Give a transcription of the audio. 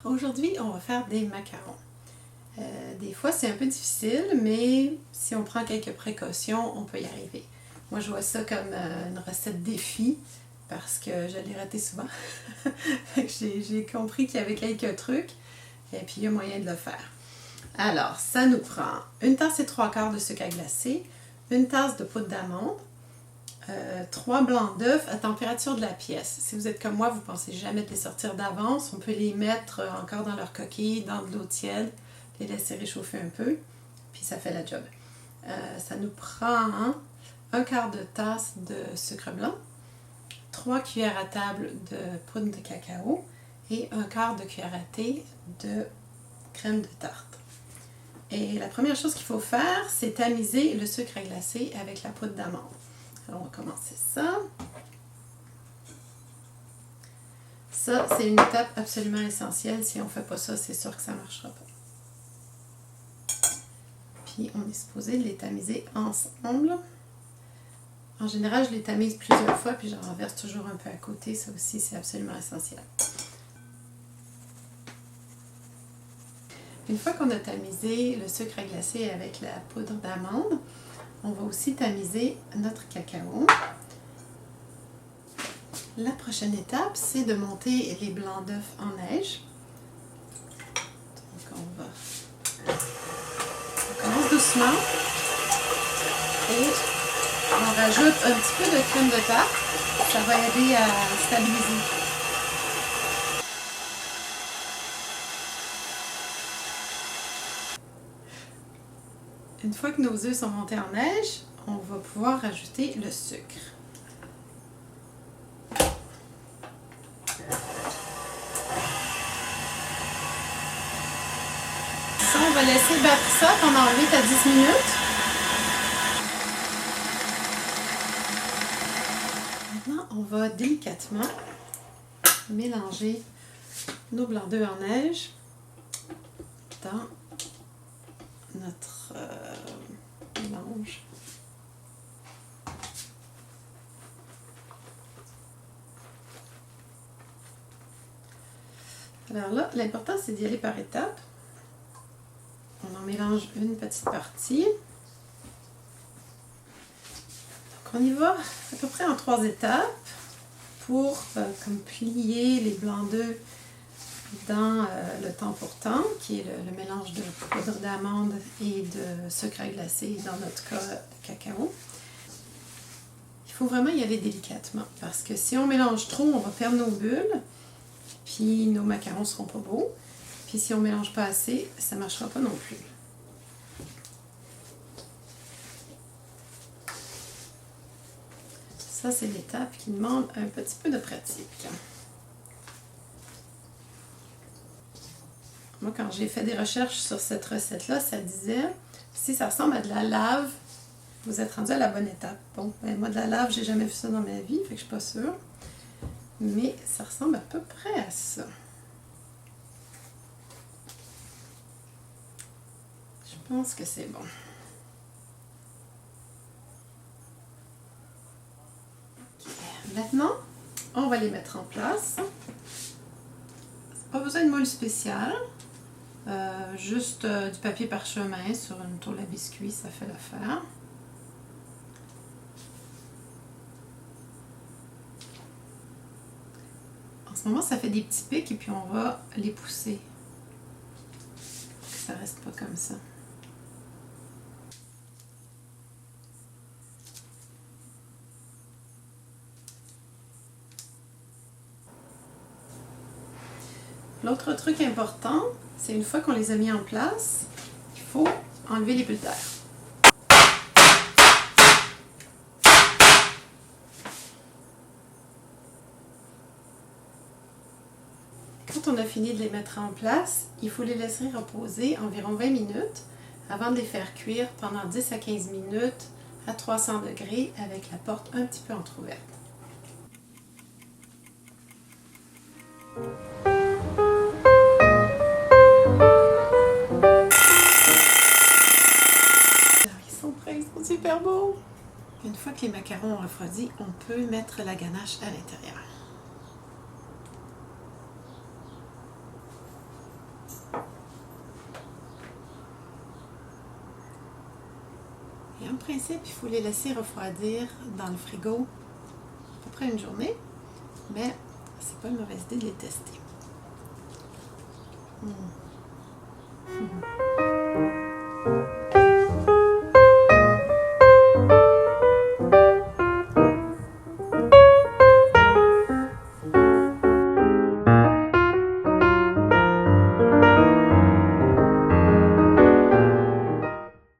Aujourd'hui, on va faire des macarons. Des fois, c'est un peu difficile, mais si on prend quelques précautions, on peut y arriver. Moi, je vois ça comme une recette défi parce que je l'ai raté souvent. J'ai compris qu'il y avait quelques trucs et puis il y a moyen de le faire. Alors, ça nous prend une tasse et 3/4 de sucre à glacer, une tasse de poudre d'amande, 3 blancs d'œufs à température de la pièce. Si vous êtes comme moi, vous ne pensez jamais de les sortir d'avance. On peut les mettre encore dans leur coquille, dans de l'eau tiède, les laisser réchauffer un peu, puis ça fait la job. Ça nous prend 1/4 de tasse de sucre blanc, 3 cuillères à table de poudre de cacao et 1/4 de cuillère à thé de crème de tarte. Et la première chose qu'il faut faire, c'est tamiser le sucre à glacer avec la poudre d'amande. Alors, on va commencer ça. Ça, c'est une étape absolument essentielle. Si on ne fait pas ça, c'est sûr que ça ne marchera pas. Puis, on est supposé les tamiser ensemble. En général, je les tamise plusieurs fois, puis j'en renverse toujours un peu à côté. Ça aussi, c'est absolument essentiel. Une fois qu'on a tamisé le sucre à glacer avec la poudre d'amande, on va aussi tamiser notre cacao. La prochaine étape, c'est de monter les blancs d'œufs en neige. Donc on commence doucement et on rajoute un petit peu de crème de tarte. Ça va aider à stabiliser. Une fois que nos œufs sont montés en neige, on va pouvoir rajouter le sucre. Ça, on va laisser battre ça pendant 8 à 10 minutes. Maintenant, on va délicatement mélanger nos blancs d'œufs en neige dans notre mélange. Alors là, l'important c'est d'y aller par étapes. On en mélange une petite partie. Donc on y va à peu près en 3 étapes pour comme plier les blancs d'œufs dans le temps pour temps, qui est le mélange de poudre d'amande et de sucre à glacer, dans notre cas de cacao. Il faut vraiment y aller délicatement, parce que si on mélange trop, on va perdre nos bulles, puis nos macarons ne seront pas beaux. Puis si on ne mélange pas assez, ça ne marchera pas non plus. Ça, c'est l'étape qui demande un petit peu de pratique. Moi, quand j'ai fait des recherches sur cette recette-là, ça disait, si ça ressemble à de la lave, vous êtes rendu à la bonne étape. Bon, ben moi, de la lave, j'ai jamais vu ça dans ma vie, fait que je suis pas sûre. Mais ça ressemble à peu près à ça. Je pense que c'est bon. Okay. Maintenant, on va les mettre en place. Pas besoin de moule spécial. Juste du papier parchemin sur une tôle à biscuits, ça fait l'affaire. En ce moment, ça fait des petits pics et puis on va les pousser. Pour que ça reste pas comme ça. L'autre truc important, c'est une fois qu'on les a mis en place, il faut enlever les bulles d'air. Quand on a fini de les mettre en place, il faut les laisser reposer environ 20 minutes avant de les faire cuire pendant 10 à 15 minutes à 300 degrés avec la porte un petit peu entrouverte. Ils sont super beaux! Une fois que les macarons ont refroidi, on peut mettre la ganache à l'intérieur. le principe, il faut les laisser refroidir dans le frigo à peu près une journée, mais c'est pas une mauvaise idée de les tester.